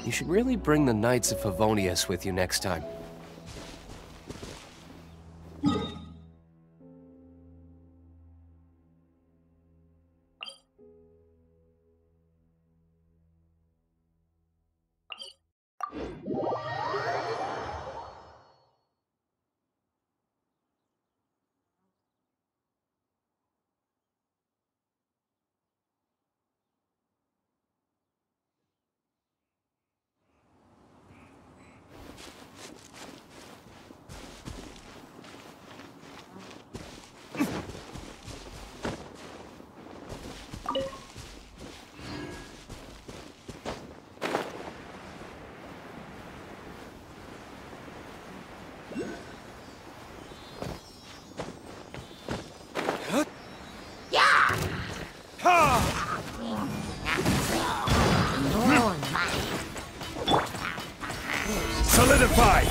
You should really bring the Knights of Favonius with you next time. Solidify!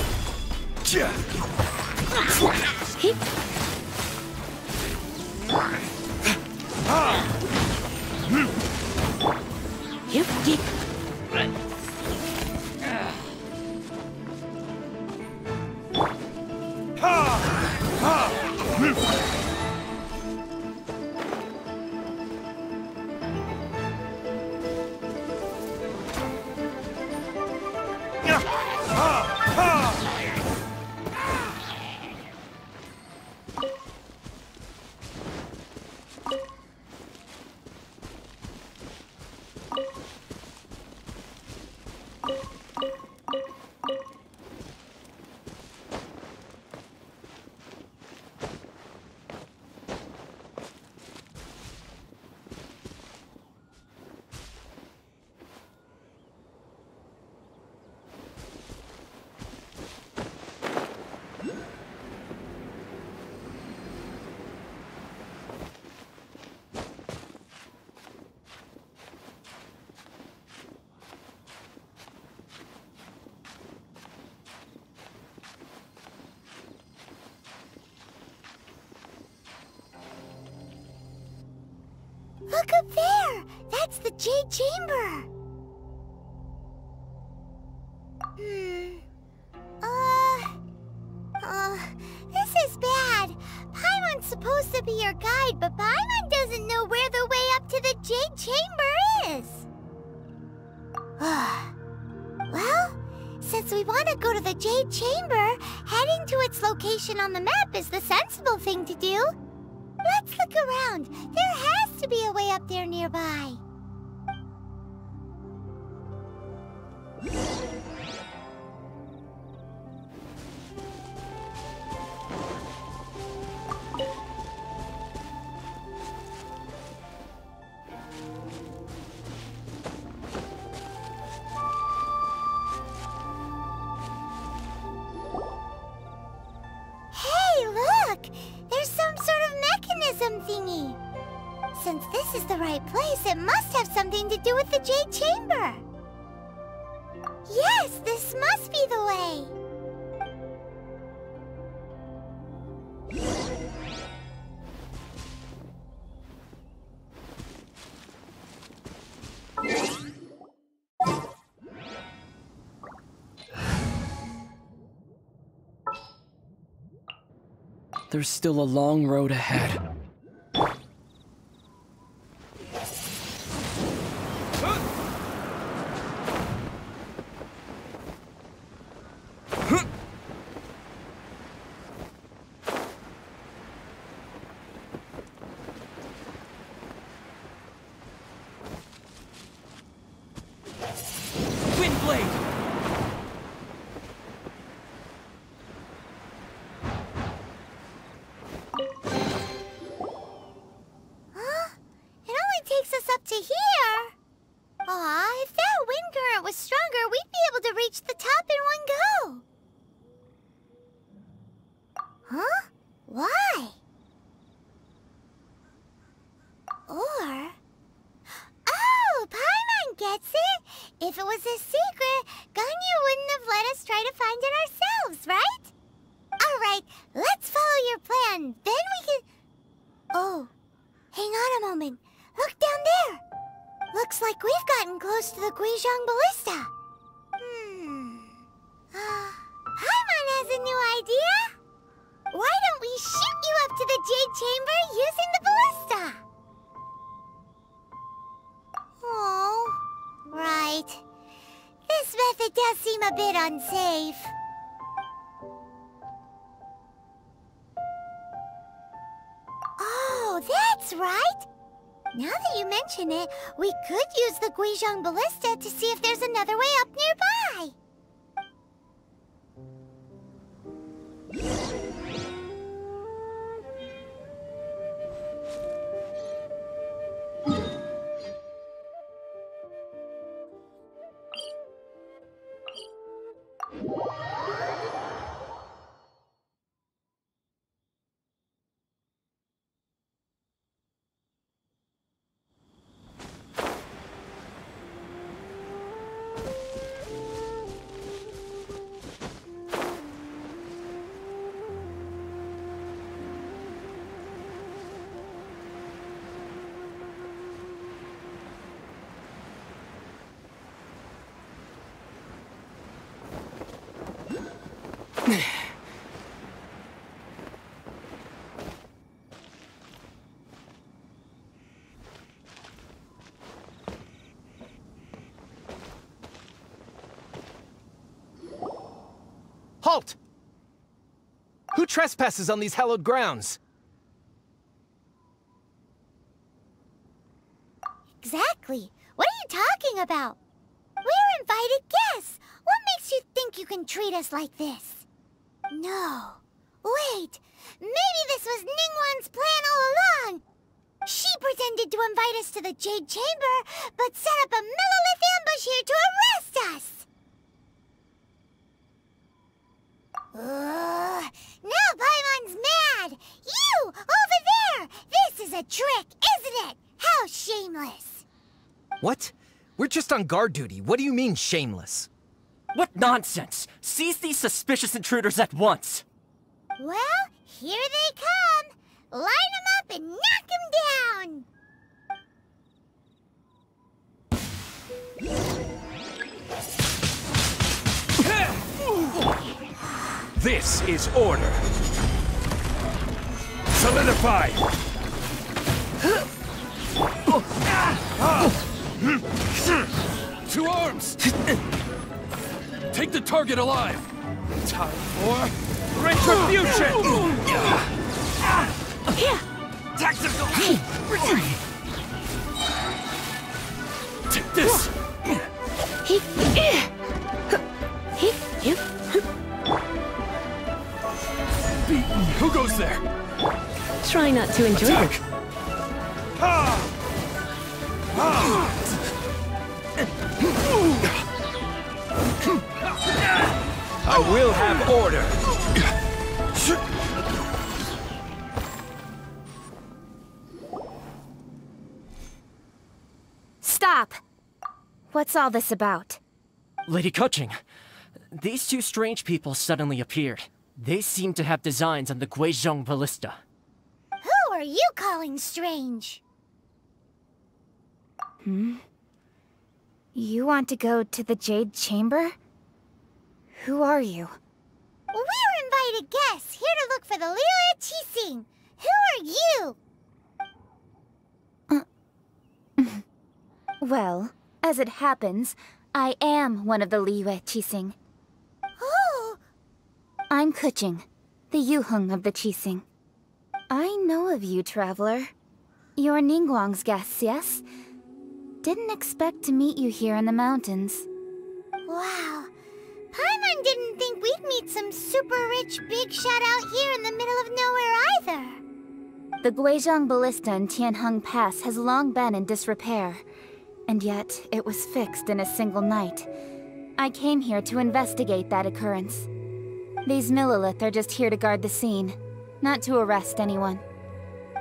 Look up there! That's the Jade Chamber! This is bad. Paimon's supposed to be your guide, but Paimon doesn't know where the way up to the Jade Chamber is. Well, since we want to go to the Jade Chamber, heading to its location on the map is the sensible thing to do. Let's look around. There has to be a way up there nearby. Hey, look! There's some sort of mechanism thingy. Since this is the right place, it must have something to do with the Jade Chamber. Yes, this must be the way. There's still a long road ahead. To here? Aw, if that wind current was stronger, we'd be able to reach the top in one go. Huh? Why? Or... Oh, Paimon gets it! If it was a secret, Ganyu wouldn't have let us try to find it ourselves, right? Alright, let's follow your plan, then we can... Oh, hang on a moment. Look down there! Looks like we've gotten close to the Guizhong Ballista. has a new idea? Why don't we shoot you up to the Jade Chamber using the ballista? Oh, right. This method does seem a bit unsafe. Oh, that's right! Now that you mention it, we could use the Guizhong Ballista to see if there's another way up nearby. Halt! Who trespasses on these hallowed grounds? Exactly. What are you talking about? We're invited guests. What makes you think you can treat us like this? No. Wait. Maybe this was Ningguang's plan all along. She pretended to invite us to the Jade Chamber, but set up a Millelith ambush here to arrest us. Now Paimon's mad! You! Over there! This is a trick, isn't it? How shameless! What? We're just on guard duty. What do you mean, shameless? What nonsense! Seize these suspicious intruders at once! Well, here they come! Line them up and knock them down! This is order. Solidify! To arms! Take the target alive! Time for retribution! Tactical! Take this! Beaten! Who goes there? Try not to enjoy Attack! it. I will have order! Stop! What's all this about? Lady Keqing, these two strange people suddenly appeared. They seem to have designs on the Guizhong Ballista. Who are you calling strange? You want to go to the Jade Chamber? Who are you? We're invited guests here to look for the Liyue Qixing. Who are you? Well, as it happens, I am one of the Liyue Qixing. Oh, I'm Keqing, the Yuheng of the Qixing. I know of you, traveler. You're Ningguang's guests, yes? Didn't expect to meet you here in the mountains. wow. Paimon didn't think we'd meet some super rich big shot out here in the middle of nowhere either. The Guizhong Ballista in Tianheng Pass has long been in disrepair, and yet it was fixed in a single night. I came here to investigate that occurrence. These Millelith are just here to guard the scene, not to arrest anyone.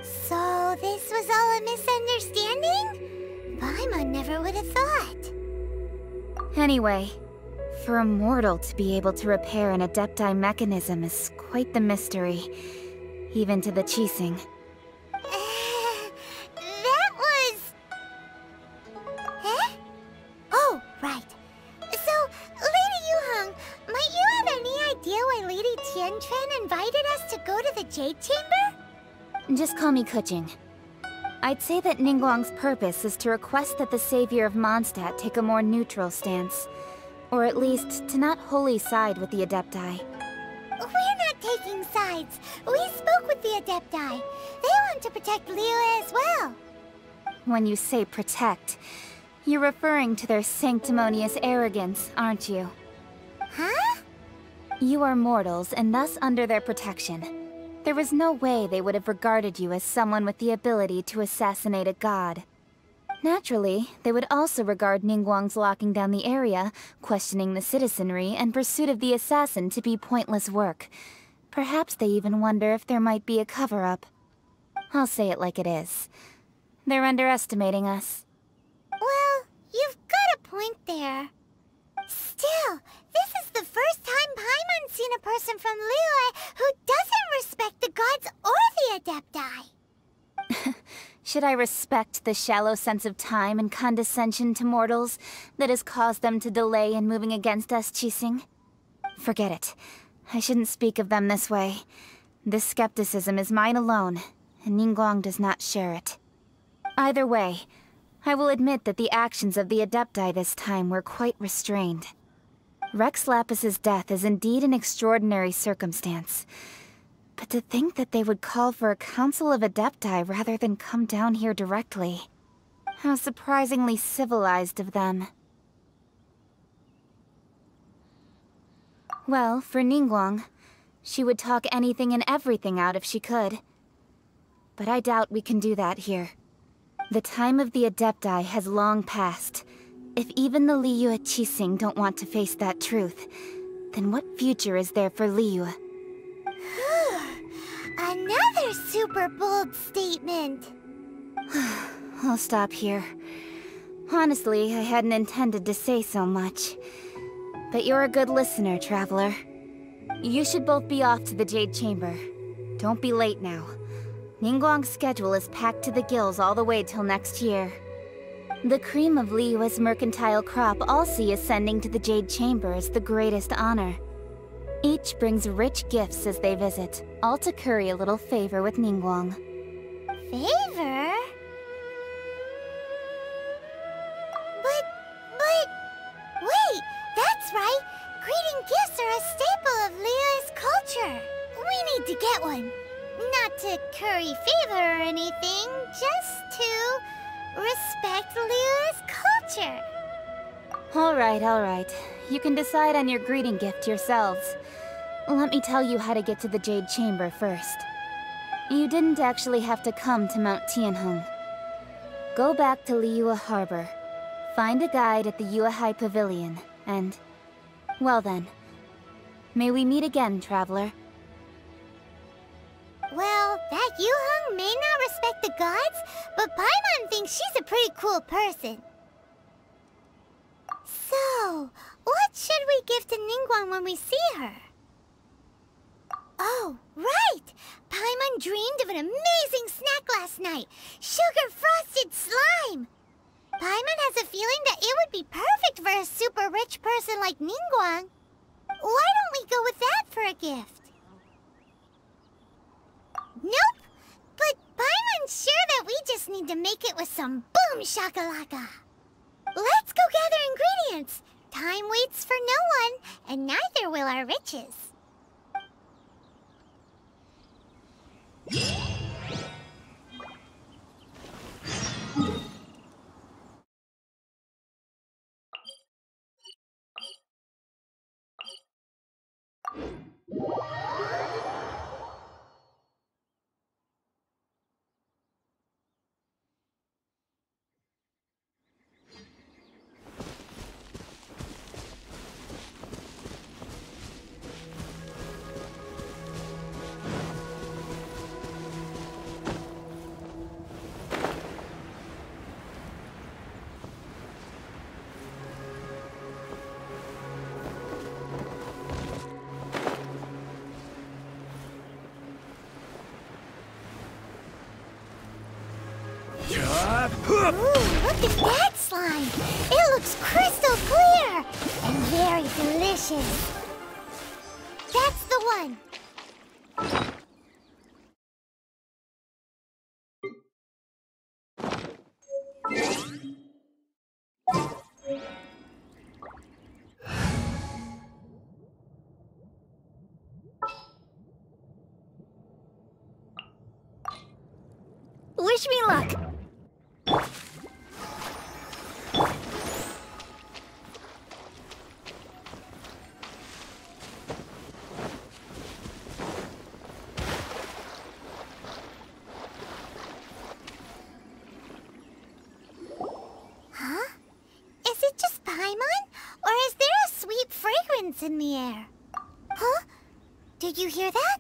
So this was all a misunderstanding? Paimon never would have thought. Anyway, for a mortal to be able to repair an Adepti mechanism is quite the mystery, even to the Qixing. That was... Eh? Oh, right. So, Lady Yuheng, might you have any idea why Lady Jade Chamber? Just call me Keqing. I'd say that Ningguang's purpose is to request that the savior of Mondstadt take a more neutral stance. Or at least, to not wholly side with the Adepti. We're not taking sides. We spoke with the Adepti. They want to protect Liyue as well. When you say protect, you're referring to their sanctimonious arrogance, aren't you? Huh? You are mortals, and thus under their protection. There was no way they would have regarded you as someone with the ability to assassinate a god. Naturally, they would also regard Ningguang's locking down the area, questioning the citizenry, and pursuit of the assassin to be pointless work. Perhaps they even wonder if there might be a cover-up. I'll say it like it is. They're underestimating us. Well, you've got a point there. Still, this is the first time Paimon's seen a person from Liyue who doesn't respect the gods or the Adepti. Should I respect the shallow sense of time and condescension to mortals that has caused them to delay in moving against us, Qixing? Forget it. I shouldn't speak of them this way. This skepticism is mine alone, and Ningguang does not share it. Either way, I will admit that the actions of the Adepti this time were quite restrained. Rex Lapis's death is indeed an extraordinary circumstance. But to think that they would call for a council of Adepti rather than come down here directly. How surprisingly civilized of them. Well, for Ningguang, she would talk anything and everything out if she could. But I doubt we can do that here. The time of the Adepti has long passed. If even the Liyue Qixing don't want to face that truth, then what future is there for Liyue? Another super bold statement. I'll stop here. Honestly, I hadn't intended to say so much. But you're a good listener, Traveler. You should both be off to the Jade Chamber. Don't be late now. Ningguang's schedule is packed to the gills all the way till next year. The cream of Liyue's mercantile crop all see ascending to the Jade Chamber as the greatest honor. Each brings rich gifts as they visit, all to curry a little favor with Ningguang. Favor? But... Wait, that's right! Greeting gifts are a staple of Liyue's culture. We need to get one. Not to curry favor or anything, just to respect Liyue's culture. Alright. You can decide on your greeting gift yourselves. Let me tell you how to get to the Jade Chamber first. You didn't actually have to come to Mount Tianheng. Go back to Liyue Harbor. Find a guide at the Yuehai Pavilion, and... well then. May we meet again, Traveler. Well, that Yuheng may not respect the gods, but Paimon thinks she's a pretty cool person. So, what should we give to Ningguang when we see her? Oh, right! Paimon dreamed of an amazing snack last night! Sugar-frosted slime! Paimon has a feeling that it would be perfect for a super rich person like Ningguang. Why don't we go with that for a gift? Nope! But Paimon's sure that we just need to make it with some boom shakalaka! Let's go gather ingredients! Time waits for no one, and neither will our riches. Ooh, look at that slime! It looks crystal clear! And very delicious! That's the one! Wish me luck! Huh? Is it just Paimon? Or is there a sweet fragrance in the air? Huh? Did you hear that?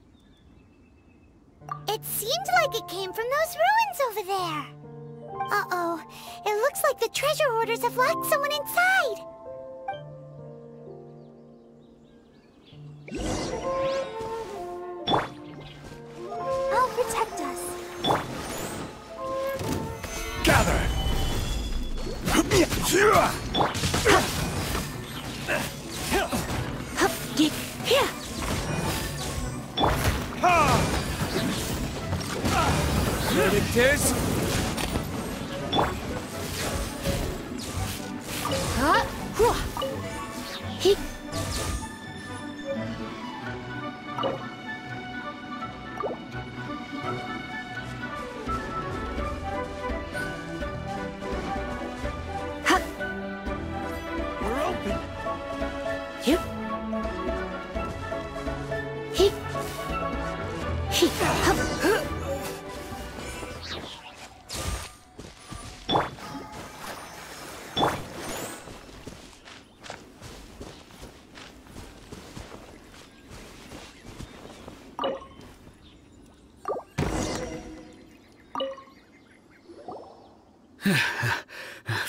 It seemed like it came from those ruins over there. Uh-oh. It looks like the treasure hoarders have locked someone inside. I'll protect us. Gather! Here! Here it is! We're open! Yep.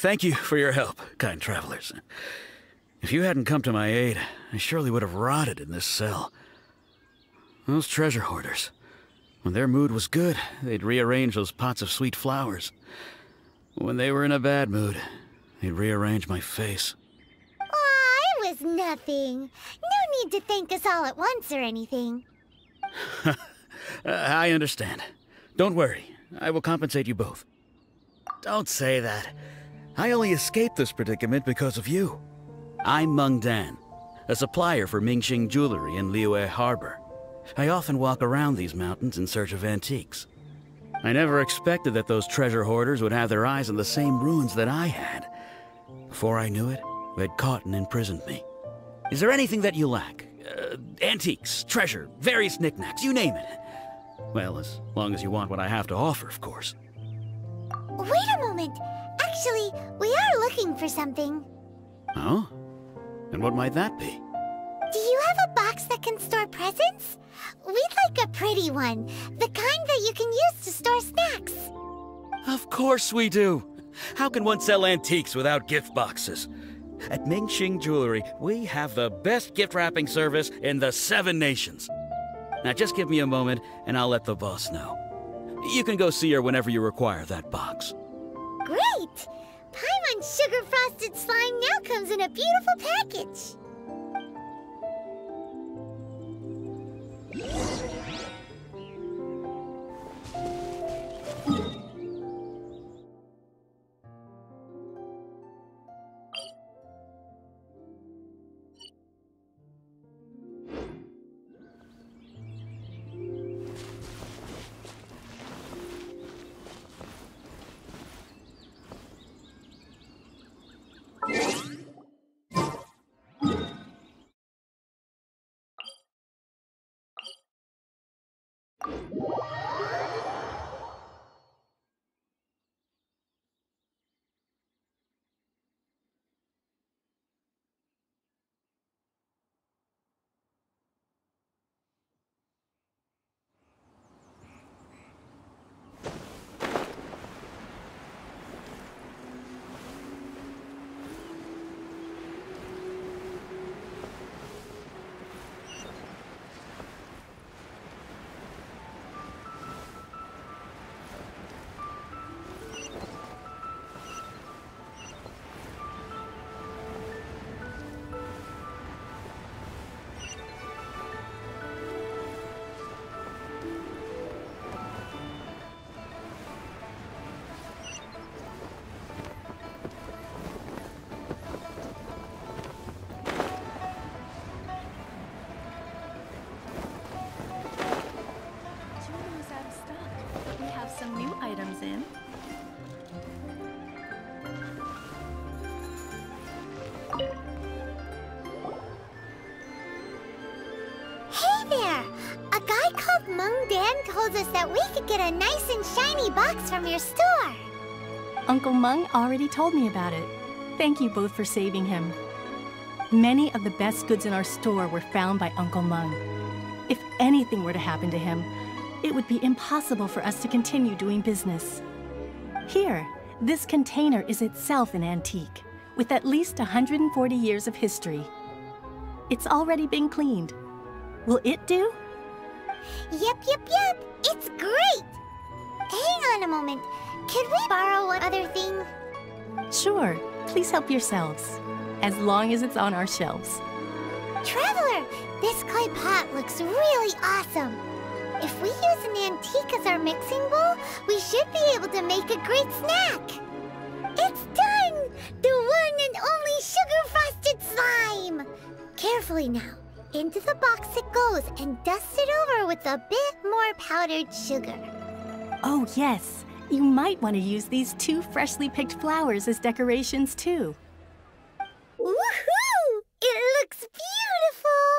Thank you for your help, kind travelers. If you hadn't come to my aid, I surely would have rotted in this cell. Those treasure hoarders. When their mood was good, they'd rearrange those pots of sweet flowers. When they were in a bad mood, they'd rearrange my face. Aw, it was nothing. No need to thank us all at once or anything. I understand. Don't worry. I will compensate you both. Don't say that. I only escaped this predicament because of you. I'm Meng Dan, a supplier for Mingxing Jewelry in Liyue Harbor. I often walk around these mountains in search of antiques. I never expected that those treasure hoarders would have their eyes on the same ruins that I had. Before I knew it, they'd caught and imprisoned me. Is there anything that you lack? Antiques, treasure, various knickknacks, you name it. Well, as long as you want what I have to offer, of course. Wait a moment. Actually, we are looking for something. Oh? And what might that be? Do you have a box that can store presents? We'd like a pretty one. The kind that you can use to store snacks. Of course we do. How can one sell antiques without gift boxes? At Mingxing Jewelry, we have the best gift wrapping service in the 7 nations. Now just give me a moment and I'll let the boss know. You can go see her whenever you require that box. Great! Paimon's sugar frosted slime now comes in a beautiful package. Mung Dan told us that we could get a nice and shiny box from your store. Uncle Mung already told me about it. Thank you both for saving him. Many of the best goods in our store were found by Uncle Mung. If anything were to happen to him, it would be impossible for us to continue doing business. Here, this container is itself an antique, with at least 140 years of history. It's already been cleaned. Will it do? Yep. It's great! Hang on a moment. Could we borrow one other thing? Sure, please help yourselves, as long as it's on our shelves. Traveler, this clay pot looks really awesome. If we use an antique as our mixing bowl, we should be able to make a great snack. It's done! The one and only sugar-frosted slime! Carefully now. Into the box it goes and dust it over with a bit more powdered sugar. Oh yes, you might want to use these 2 freshly picked flowers as decorations too. Woohoo! It looks beautiful!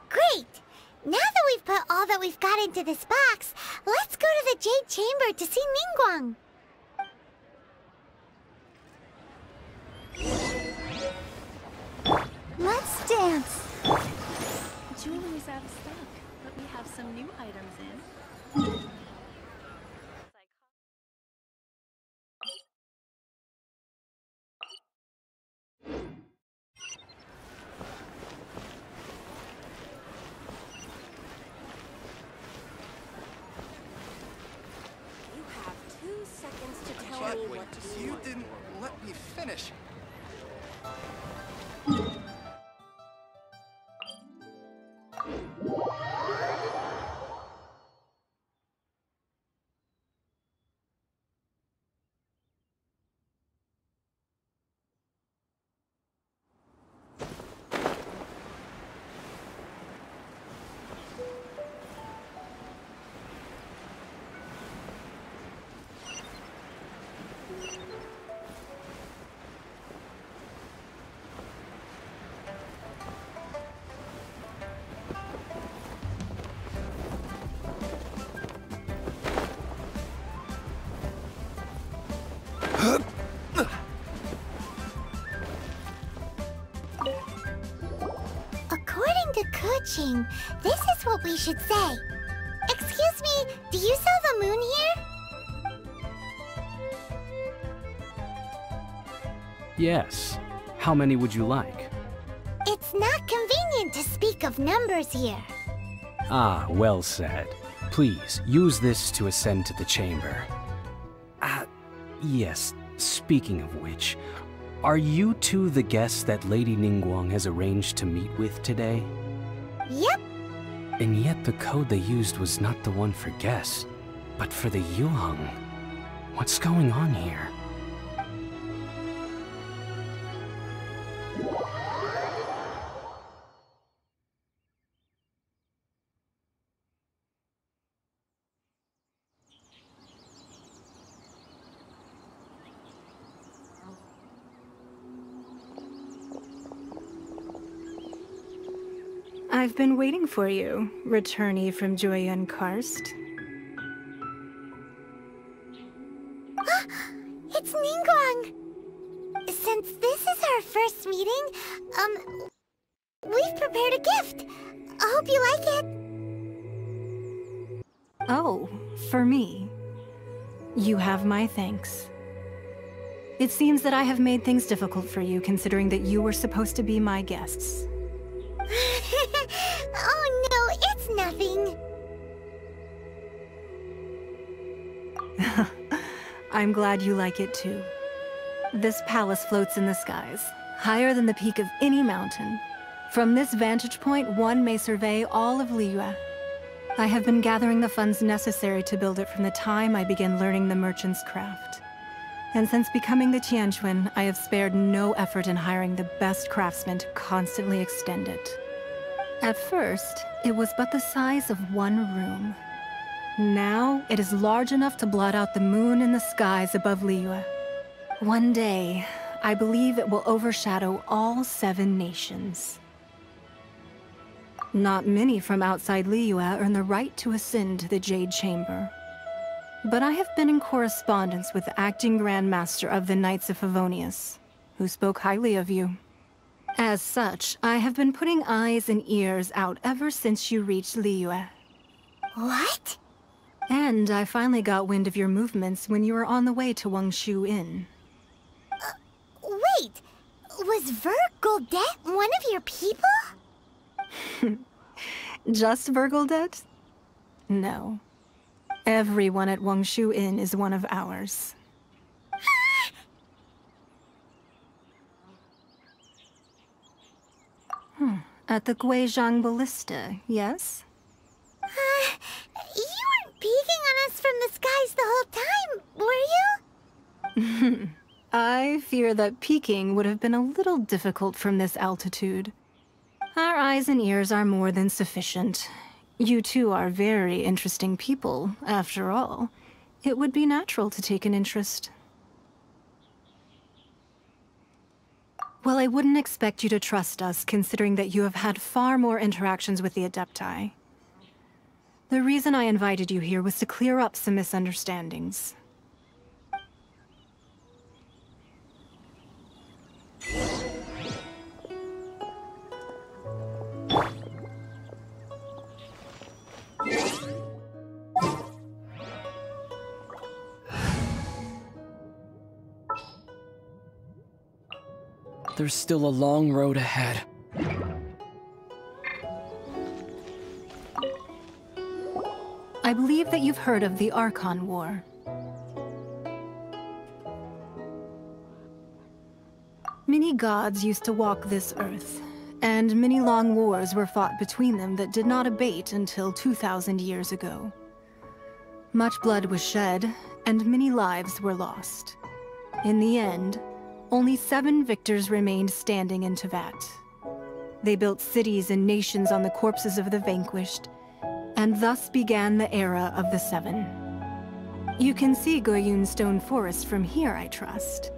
Great! Now that we've put all that we've got into this box, let's go to the Jade Chamber to see Ningguang. Let's dance! Jewelry's out of stock, but we have some new items in. You have 2 seconds to tell me what to do. You didn't let me finish. According to Keqing, this is what we should say. Excuse me, do you sell the moon here? Yes. How many would you like? It's not convenient to speak of numbers here. Ah, well said. Please, use this to ascend to the chamber. Yes, speaking of which, are you two the guests that Lady Ningguang has arranged to meet with today? Yep. And yet the code they used was not the one for guests, but for the Yuheng. What's going on here? I've been waiting for you, returnee from Jueyun Karst. It's Ningguang! Since this is our first meeting, we've prepared a gift. I hope you like it. Oh, for me. You have my thanks. It seems that I have made things difficult for you, considering that you were supposed to be my guests. Oh no, it's nothing. I'm glad you like it too. This palace floats in the skies, higher than the peak of any mountain. From this vantage point, one may survey all of Liyue. I have been gathering the funds necessary to build it from the time I began learning the merchant's craft. And since becoming the Tianquan, I have spared no effort in hiring the best craftsmen to constantly extend it. At first, it was but the size of one room. Now, it is large enough to blot out the moon in the skies above Liyue. One day, I believe it will overshadow all 7 nations. Not many from outside Liyue earn the right to ascend to the Jade Chamber. But I have been in correspondence with the acting Grand Master of the Knights of Favonius, who spoke highly of you. As such, I have been putting eyes and ears out ever since you reached Liyue. What? And I finally got wind of your movements when you were on the way to Wangshu Inn. Wait! Was Vergoldet one of your people? Just Vergoldet? No. Everyone at Wangshu Inn is one of ours. At the Guizhong Ballista, yes? You weren't peeking on us from the skies the whole time, were you? I fear that peeking would have been a little difficult from this altitude. Our eyes and ears are more than sufficient. You two are very interesting people, after all. It would be natural to take an interest. Well, I wouldn't expect you to trust us, considering that you have had far more interactions with the Adepti. The reason I invited you here was to clear up some misunderstandings. There's still a long road ahead. I believe that you've heard of the Archon War. Many gods used to walk this earth, and many long wars were fought between them that did not abate until 2,000 years ago. Much blood was shed, and many lives were lost. In the end, only 7 victors remained standing in Teyvat. They built cities and nations on the corpses of the vanquished, and thus began the era of the 7. You can see Goyun Stone Forest from here, I trust.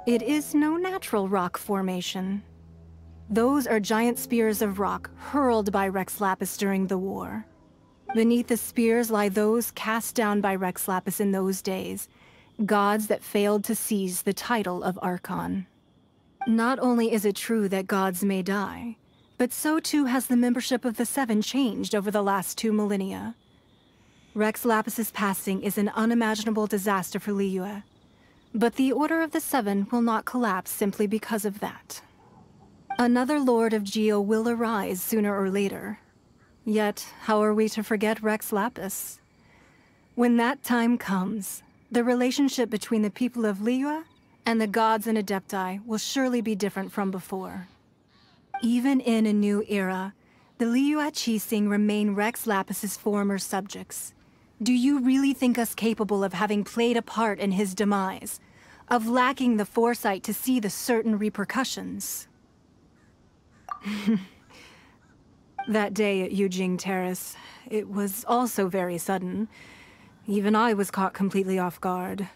It is no natural rock formation. Those are giant spears of rock hurled by Rex Lapis during the war. Beneath the spears lie those cast down by Rex Lapis in those days, gods that failed to seize the title of Archon. Not only is it true that gods may die, but so too has the membership of the 7 changed over the last 2 millennia. Rex Lapis's passing is an unimaginable disaster for Liyue, but the Order of the 7 will not collapse simply because of that. Another Lord of Geo will arise sooner or later. Yet, how are we to forget Rex Lapis? When that time comes, the relationship between the people of Liyue and the gods and Adepti will surely be different from before. Even in a new era, the Liyue Qixing remain Rex Lapis's former subjects. Do you really think us capable of having played a part in his demise? Of lacking the foresight to see the certain repercussions? That day at Yujing Terrace, it was also very sudden. Even I was caught completely off guard.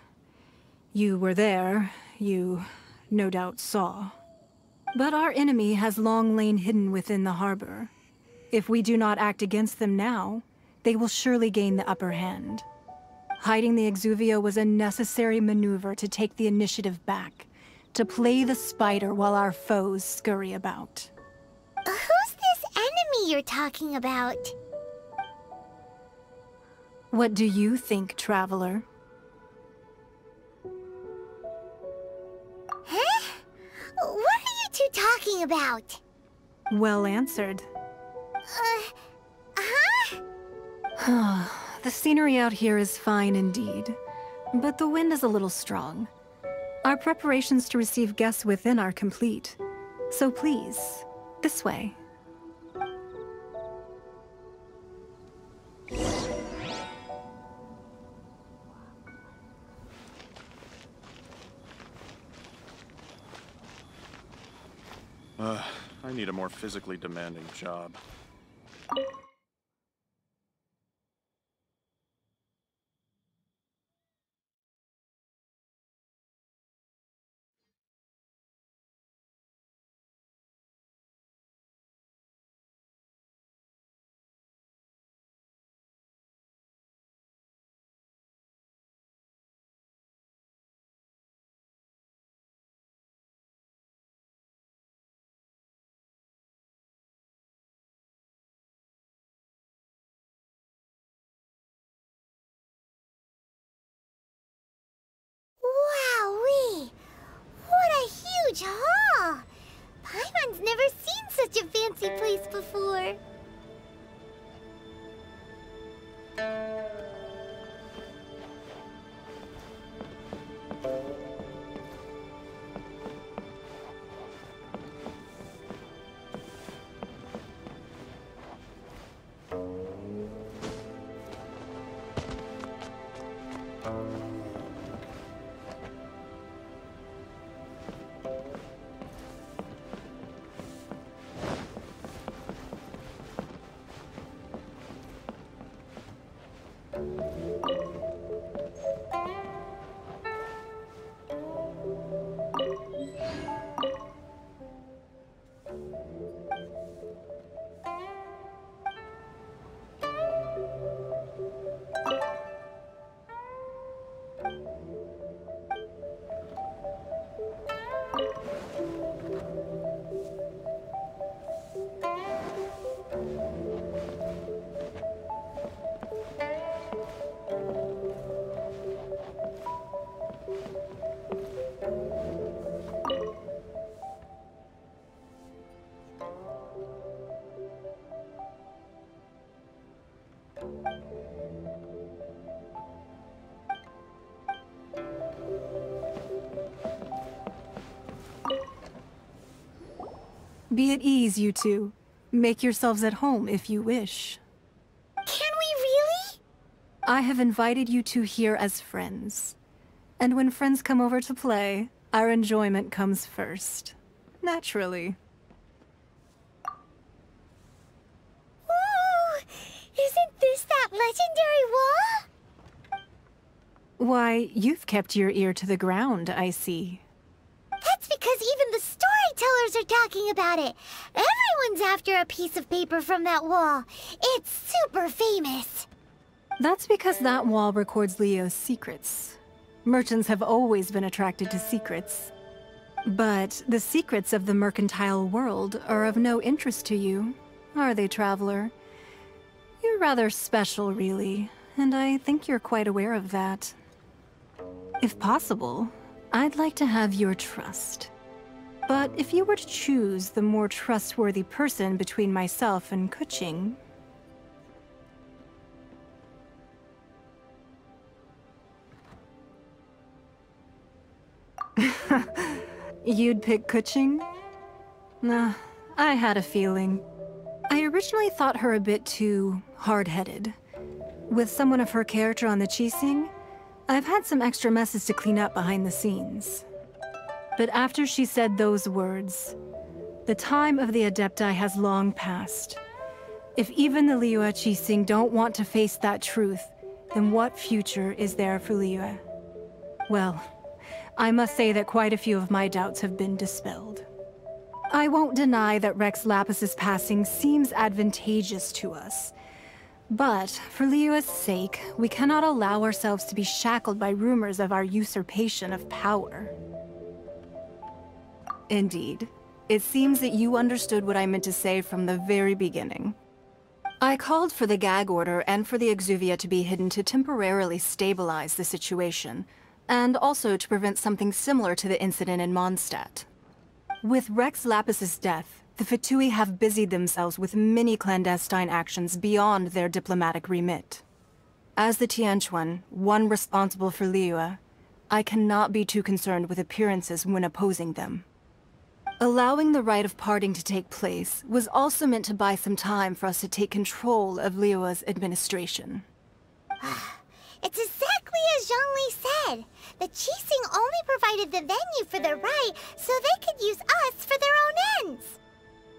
You were there, you no doubt saw. But our enemy has long lain hidden within the harbor. If we do not act against them now, they will surely gain the upper hand. Hiding the Exuvio was a necessary maneuver to take the initiative back, to play the spider while our foes scurry about. Who's this enemy you're talking about? What do you think, Traveler? Huh? What are you two talking about? Well answered. Huh? The scenery out here is fine indeed, but the wind is a little strong. Our preparations to receive guests within are complete. So please, this way. I need a more physically demanding job. huge hall. Paimon's never seen such a fancy place before. Be at ease, you two. Make yourselves at home if you wish. Can we really? I have invited you two here as friends. And when friends come over to play, our enjoyment comes first. Naturally. Ooh! Isn't this that legendary wall? Why, you've kept your ear to the ground, I see. That's because even the storytellers are talking about it. Everyone's after a piece of paper from that wall. It's super famous. That's because that wall records Leo's secrets. Merchants have always been attracted to secrets. But the secrets of the mercantile world are of no interest to you, are they, traveler? You're rather special, really, and I think you're quite aware of that. If possible, I'd like to have your trust. But if you were to choose the more trustworthy person between myself and Keqing... You'd pick Keqing? Nah, I had a feeling. I originally thought her a bit too hard-headed. With someone of her character on the Qixing, I've had some extra messes to clean up behind the scenes. But after she said those words, the time of the Adepti has long passed. If even the Liyue Qixing don't want to face that truth, then what future is there for Liyue? Well, I must say that quite a few of my doubts have been dispelled. I won't deny that Rex Lapis' passing seems advantageous to us. But, for Liyue's sake, we cannot allow ourselves to be shackled by rumors of our usurpation of power. Indeed. It seems that you understood what I meant to say from the very beginning. I called for the gag order and for the Exuvia to be hidden to temporarily stabilize the situation, and also to prevent something similar to the incident in Mondstadt. With Rex Lapis' death, the Fatui have busied themselves with many clandestine actions beyond their diplomatic remit. As the Tianquan, one responsible for Liyue, I cannot be too concerned with appearances when opposing them. Allowing the rite of parting to take place was also meant to buy some time for us to take control of Liyue's administration. It's exactly as Zhongli said. The Qixing only provided the venue for the rite so they could use us for their own ends.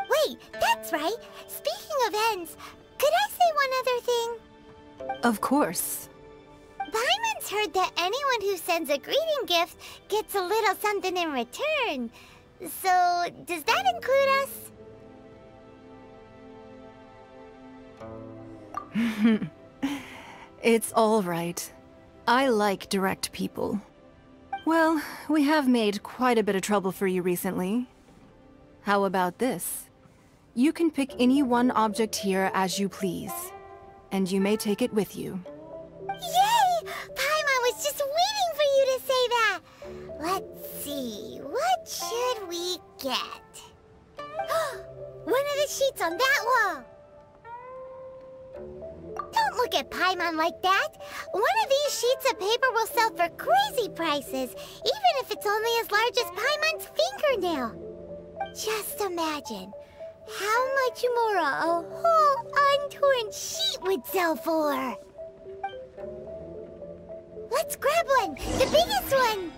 Wait, that's right. Speaking of ends, could I say one other thing? Of course. Paimon's heard that anyone who sends a greeting gift gets a little something in return. So, does that include us? It's all right. I like direct people. Well, we have made quite a bit of trouble for you recently. How about this? You can pick any one object here as you please, and you may take it with you. Yay! Paimon was just waiting for you to say that! Let's see, what should we forget. One of the sheets on that wall! Don't look at Paimon like that! One of these sheets of paper will sell for crazy prices, even if it's only as large as Paimon's fingernail. Just imagine how much more a whole untorn sheet would sell for. Let's grab one! The biggest one!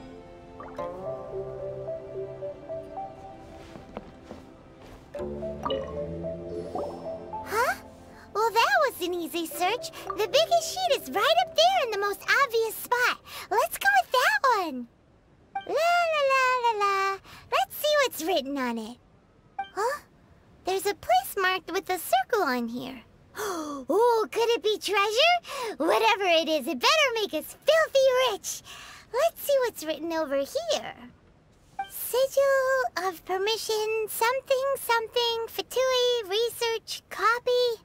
Huh? Well, that was an easy search. The biggest sheet is right up there in the most obvious spot. Let's go with that one. La la la la la. Let's see what's written on it. Huh? There's a place marked with a circle on here. Oh, could it be treasure? Whatever it is, it better make us filthy rich. Let's see what's written over here. Sigil of permission, something, something, Fatui, research, copy.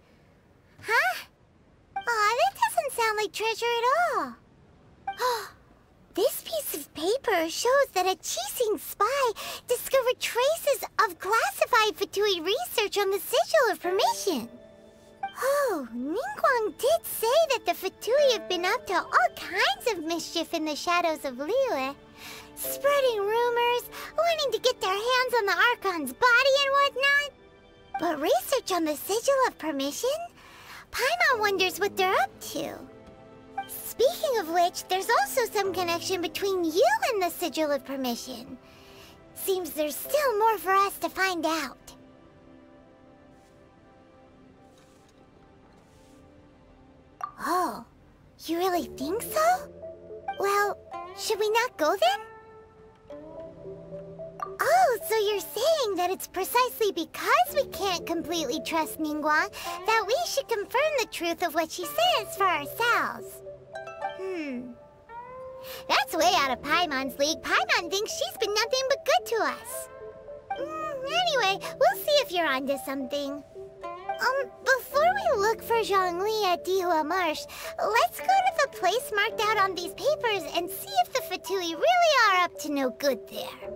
Huh? Aw, that doesn't sound like treasure at all. This piece of paper shows that a Qixing spy discovered traces of classified Fatui research on the Sigil of Permission. Oh, Ningguang did say that the Fatui have been up to all kinds of mischief in the shadows of Liyue. Spreading rumors, wanting to get their hands on the Archon's body and whatnot. But research on the Sigil of Permission? Paimon wonders what they're up to. Speaking of which, there's also some connection between you and the Sigil of Permission. Seems there's still more for us to find out. Oh, you really think so? Well, should we not go then? Oh, so you're saying that it's precisely because we can't completely trust Ningguang that we should confirm the truth of what she says for ourselves. That's way out of Paimon's league. Paimon thinks she's been nothing but good to us. Anyway, we'll see if you're onto something. Before we look for Zhongli at Dihua Marsh, let's go to the place marked out on these papers and see if the Fatui really are up to no good there.